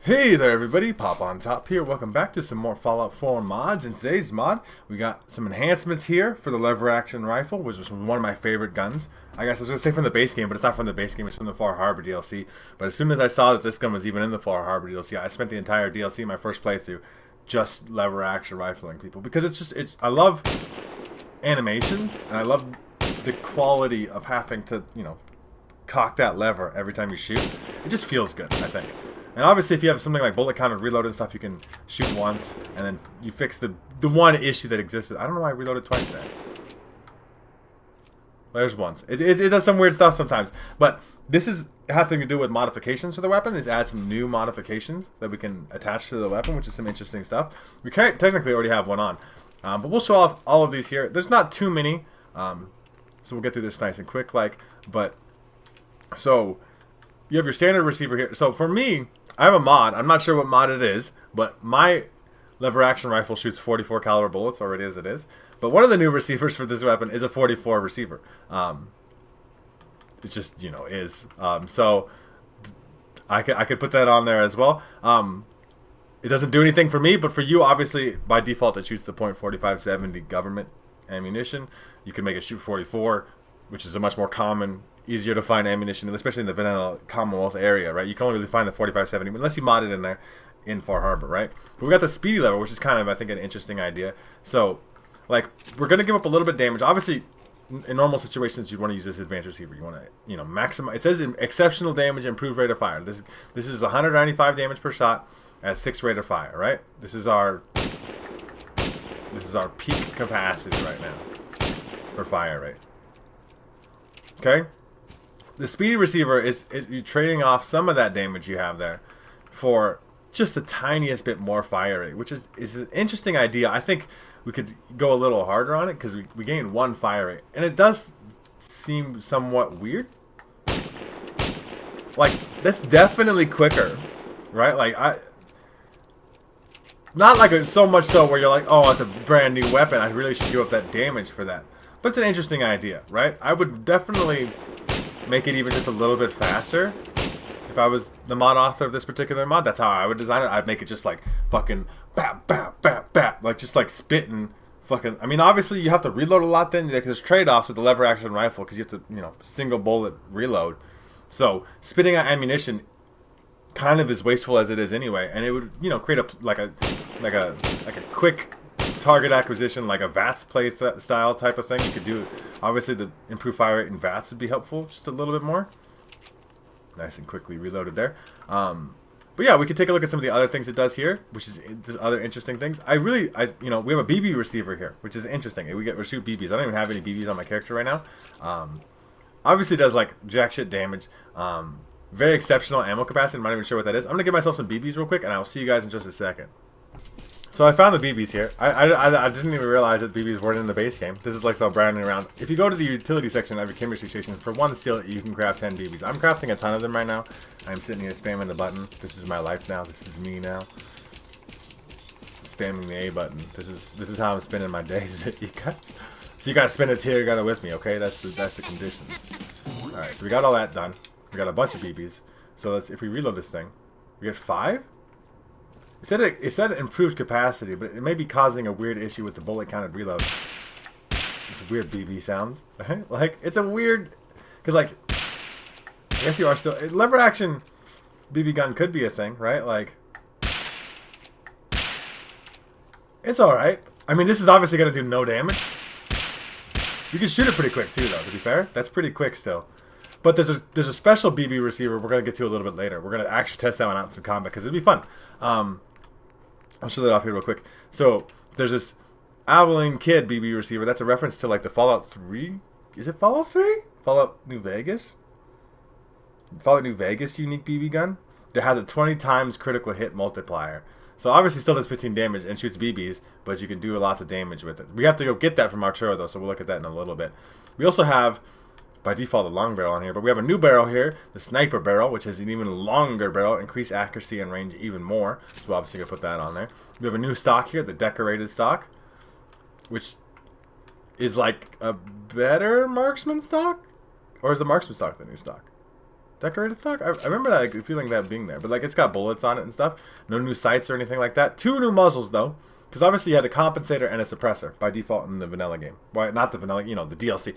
Hey there everybody, Pop on Top here. Welcome back to some more Fallout 4 mods. In today's mod, we got some enhancements here for the lever action rifle, which was one of my favorite guns. I guess I was going to say from the base game, but it's not from the base game, it's from the Far Harbor DLC. But as soon as I saw that this gun was even in the Far Harbor DLC, I spent the entire DLC, my first playthrough, just lever action rifling people. Because I love animations, and I love the quality of having to, cock that lever every time you shoot. It just feels good, I think. And obviously, if you have something like bullet count and reload and stuff, you can shoot once, and then you fix the one issue that existed. I don't know why I reloaded twice there. There's once. It does some weird stuff sometimes. But this is having to do with modifications for the weapon. Is add some new modifications that we can attach to the weapon, which is some interesting stuff. We technically already have one on. But we'll show off all of these here. There's not too many. So we'll get through this nice and quick. So you have your standard receiver here. So for me, I have a mod. I'm not sure what mod it is, but my lever action rifle shoots 44 caliber bullets already as it is. But one of the new receivers for this weapon is a 44 receiver. It just, is. So I could put that on there as well. It doesn't do anything for me, but for you, obviously, by default, it shoots the .4570 government ammunition. You can make it shoot 44, which is a much more common, easier to find ammunition, especially in the vanilla Commonwealth area, right? You can only really find the 4570 unless you mod it in there in Far Harbor, right? But we got the speedy lever, which is kind of, I think, an interesting idea. So, like, we're going to give up a little bit of damage. Obviously, in normal situations, you'd want to use this advanced receiver. You want to, maximize. It says exceptional damage, improved rate of fire. This is 195 damage per shot at 6 rate of fire, right? This is our peak capacity right now for fire rate. Okay? The speedy receiver is you're trading off some of that damage you have there for just the tiniest bit more fire rate, which is an interesting idea. I think we could go a little harder on it because we gain 1 fire rate, and it does seem somewhat weird. Like, that's definitely quicker, right? Like, not like so much so where you're like, oh, it's a brand new weapon, I really should give up that damage for that. But it's an interesting idea, right? I would definitely make it even just a little bit faster. If I was the mod author of this particular mod, that's how I would design it. I'd make it just like fucking bap, bap, bap, bap. Like just like spitting fucking. I mean, obviously you have to reload a lot then. There's trade-offs with the lever action rifle because you have to, single bullet reload. So spitting out ammunition kind of is wasteful as it is anyway. And it would, create a quick target acquisition, like a VATS play style type of thing. You could do, obviously, the improved fire rate in VATS would be helpful just a little bit more. Nice and quickly reloaded there. But yeah, we could take a look at some of the other things it does here, which is other interesting things. We have a BB receiver here, which is interesting. We shoot BBs. I don't even have any BBs on my character right now. Obviously, it does like jack shit damage. Very exceptional ammo capacity. I'm not even sure what that is. I'm gonna give myself some BBs real quick, and I'll see you guys in just a second. So I found the BBs here. I didn't even realize that BBs weren't in the base game. This is like so branding around. If you go to the utility section of your chemistry station, for 1 steel, you can craft 10 BBs. I'm crafting a ton of them right now. I'm sitting here spamming the button. This is my life now. This is me now. Spamming the A button. This is how I'm spending my days. So you guys spend it here, you got it with me, okay? That's the conditions. Alright, so we got all that done. We got a bunch of BBs. So if we reload this thing, we get 5? It said improved capacity, but it may be causing a weird issue with the bullet counted reload. It's weird BB sounds. Right? Like, it's a weird... Because, like, I guess you are still... Lever action BB gun could be a thing, right? Like, it's alright. I mean, this is obviously going to do no damage. You can shoot it pretty quick, too, though, to be fair. That's pretty quick still. But there's a special BB receiver we're going to get to a little bit later. We're going to actually test that one out in some combat, because it'd be fun. I'll show that off here real quick. So, there's this Abilene Kid BB receiver. That's a reference to, like, the Fallout 3... Is it Fallout 3? Fallout New Vegas? Fallout New Vegas unique BB gun that has a 20 times critical hit multiplier. So, obviously still does 15 damage and shoots BBs, but you can do lots of damage with it. We have to go get that from Arturo, though, so we'll look at that in a little bit. We also have... by default, a long barrel on here, but we have a new barrel here, the sniper barrel, which has an even longer barrel, increased accuracy and range even more. So we're obviously gonna put that on there. We have a new stock here, the decorated stock, which is like a better marksman stock, or is the marksman stock the new stock? Decorated stock? I remember that, like, feeling that being there. But, like, it's got bullets on it and stuff. No new sights or anything like that. 2 new muzzles, though. Because obviously you had a compensator and a suppressor by default in the vanilla game. Well, not the vanilla, you know, the DLC.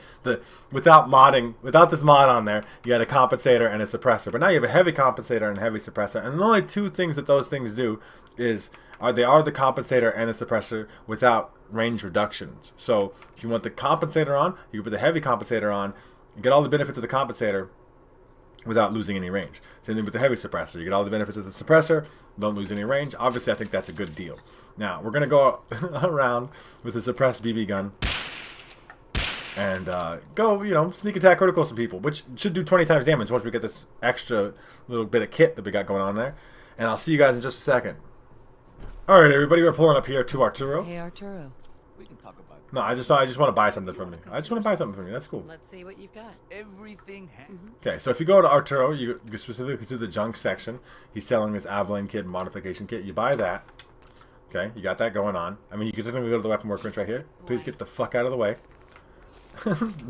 Without this mod on there, you had a compensator and a suppressor. But now you have a heavy compensator and a heavy suppressor. And the only 2 things that those things do is they are the compensator and the suppressor without range reductions. So if you want the compensator on, you can put the heavy compensator on and get all the benefits of the compensator without losing any range. Same thing with the heavy suppressor. You get all the benefits of the suppressor, don't lose any range. Obviously, I think that's a good deal. Now, we're going to go around with a suppressed BB gun and go, you know, sneak attack critical some people, which should do 20 times damage once we get this extra little bit of kit that we got going on there. And I'll see you guys in just a second. All right, everybody, we're pulling up here to Arturo. Hey, Arturo. We can talk about it. No, I just want to buy something from you. I just want to buy something from you. That's cool. Let's see what you've got. Everything. Okay, so if you go to Arturo, you go specifically to the junk section. He's selling this Abilene kit modification kit. You buy that. Okay, you got that going on. I mean, you can technically go to the weapon workbench right here. Please get the fuck out of the way.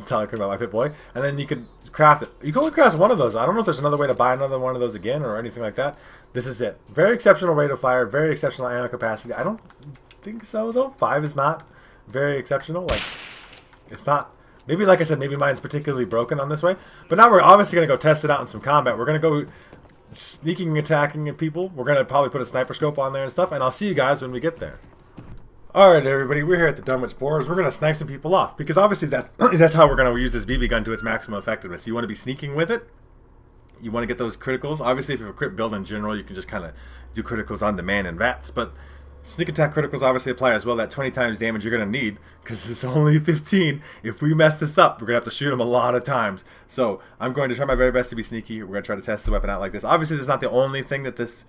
Talking about my Pit Boy. And then you can craft it. You can only craft one of those. I don't know if there's another way to buy another one of those again or anything like that. This is it. Very exceptional rate of fire. Very exceptional ammo capacity. I don't think so, though. 5 is not very exceptional. Like, it's not. Maybe, like I said, maybe mine's particularly broken on this way. But now we're obviously going to go test it out in some combat. We're going to go sneaking and attacking people. We're going to probably put a sniper scope on there and stuff. And I'll see you guys when we get there. Alright, everybody, we're here at the Dunwich Boars. We're going to snipe some people off, because obviously that's how we're going to use this BB gun to its maximum effectiveness. You want to be sneaking with it. You want to get those criticals. Obviously, if you have a crit build in general, you can just kind of do criticals on demand and VATs, but sneak attack criticals obviously apply as well. That 20 times damage you're going to need, because it's only 15. If we mess this up, we're going to have to shoot them a lot of times. So I'm going to try my very best to be sneaky. We're going to try to test the weapon out like this. Obviously, this is not the only thing that this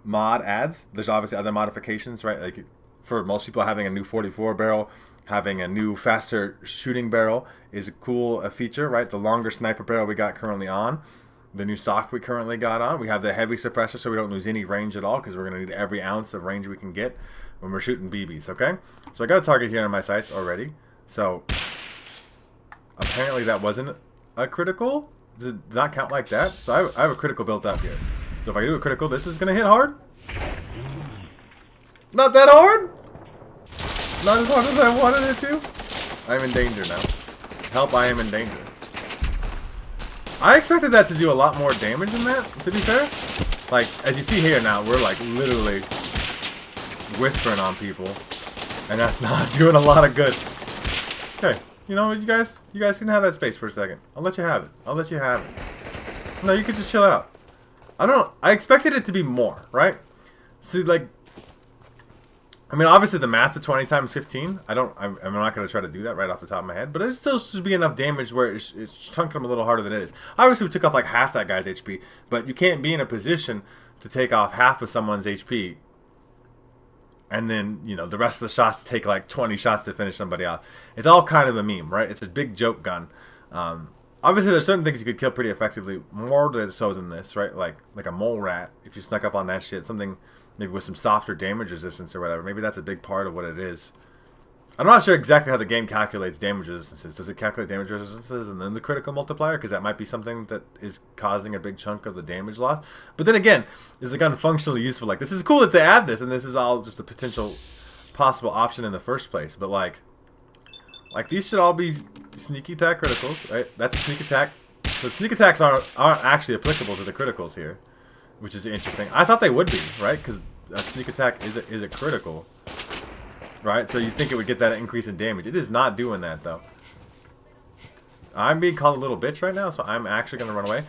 mod adds. There's obviously other modifications, right? Like, for most people, having a new 44 barrel, having a new faster shooting barrel is a cool feature, right? The longer sniper barrel we got currently on, the new sock we currently got on. We have the heavy suppressor, so we don't lose any range at all, because we're going to need every ounce of range we can get when we're shooting BBs, okay? So I got a target here on my sights already. So apparently that wasn't a critical. Did not count like that. So I have a critical built up here. So if I do a critical, this is going to hit hard. Not that hard. Not as hard as I wanted it to. I'm in danger now. Help, I am in danger. I expected that to do a lot more damage than that, to be fair. Like, as you see here now, we're like literally whispering on people. And that's not doing a lot of good. Okay, you know what, you guys can have that space for a second. I'll let you have it. I'll let you have it. No, you can just chill out. I expected it to be more, right? See, like, I mean, obviously the math to 20 times 15, I'm not going to try to do that right off the top of my head, but it still should be enough damage where it's chunking them a little harder than it is. Obviously, we took off like half that guy's HP, but you can't be in a position to take off half of someone's HP, and then, you know, the rest of the shots take like 20 shots to finish somebody off. It's all kind of a meme, right? It's a big joke gun. Obviously, there's certain things you could kill pretty effectively, more so than this, right? Like a mole rat, if you snuck up on that shit, something maybe with some softer damage resistance or whatever. Maybe that's a big part of what it is. I'm not sure exactly how the game calculates damage resistances. Does it calculate damage resistances and then the critical multiplier? Because that might be something that is causing a big chunk of the damage loss. But then again, is the gun functionally useful? Like, this is cool that they add this, and this is all just a potential possible option in the first place. But like these should all be sneak attack criticals, right? That's a sneak attack. So sneak attacks aren't actually applicable to the criticals here, which is interesting. I thought they would be, right? Because a sneak attack is a critical, right? So you think it would get that increase in damage. It is not doing that, though. I'm being called a little bitch right now, so I'm actually going to run away.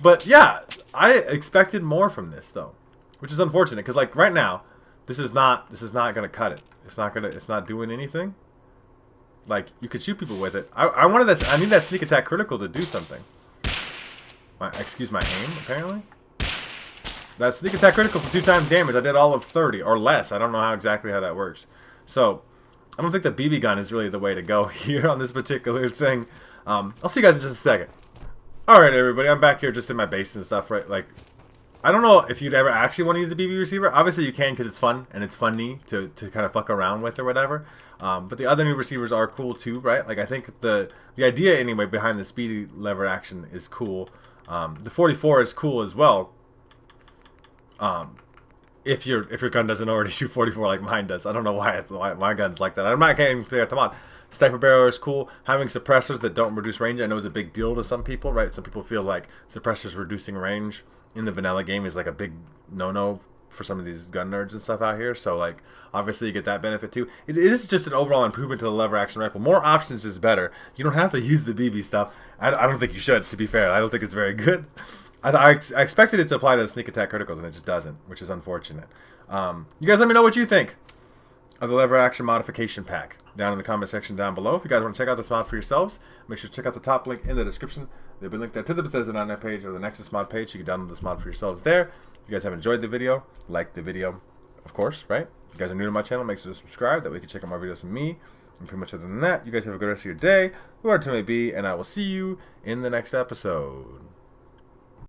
But yeah, I expected more from this, though, which is unfortunate, because like right now, this is not going to cut it. It's not doing anything. Like, you could shoot people with it. I need that sneak attack critical to do something. Excuse my aim, apparently. That sneak attack critical for 2 times damage. I did all of 30 or less. I don't know exactly how that works. So, I don't think the BB gun is really the way to go here on this particular thing. I'll see you guys in just a second. Alright, everybody. I'm back here just in my base and stuff, right? Like, I don't know if you'd ever actually want to use the BB receiver. Obviously, you can because it's fun and it's funny to kind of fuck around with or whatever. But the other new receivers are cool too, right? Like I think the idea anyway behind the speedy lever action is cool. The 44 is cool as well. If your gun doesn't already shoot 44 like mine does. I don't know why my gun's like that. Can't even figure out the mod. Sniper barrel is cool. Having suppressors that don't reduce range, I know is a big deal to some people, right? Some people feel like suppressors reducing range in the vanilla game is like a big no-no for some of these gun nerds and stuff out here. So like, obviously you get that benefit too. It is just an overall improvement to the lever action rifle. More options is better. You don't have to use the BB stuff. I don't think you should, to be fair. I don't think it's very good. I expected it to apply to the sneak attack criticals, and it just doesn't, which is unfortunate. You guys let me know what you think of the lever action modification pack down in the comment section down below. If you guys want to check out this mod for yourselves, make sure to check out the top link in the description. There'll be a link there to the Bethesda.net page or the Nexus mod page. You can download this mod for yourselves there. If you guys have enjoyed the video, like the video, of course, right? If you guys are new to my channel, make sure to subscribe. That way you can check out more videos from me. And pretty much other than that, you guys have a good rest of your day, whoever it may be, and I will see you in the next episode.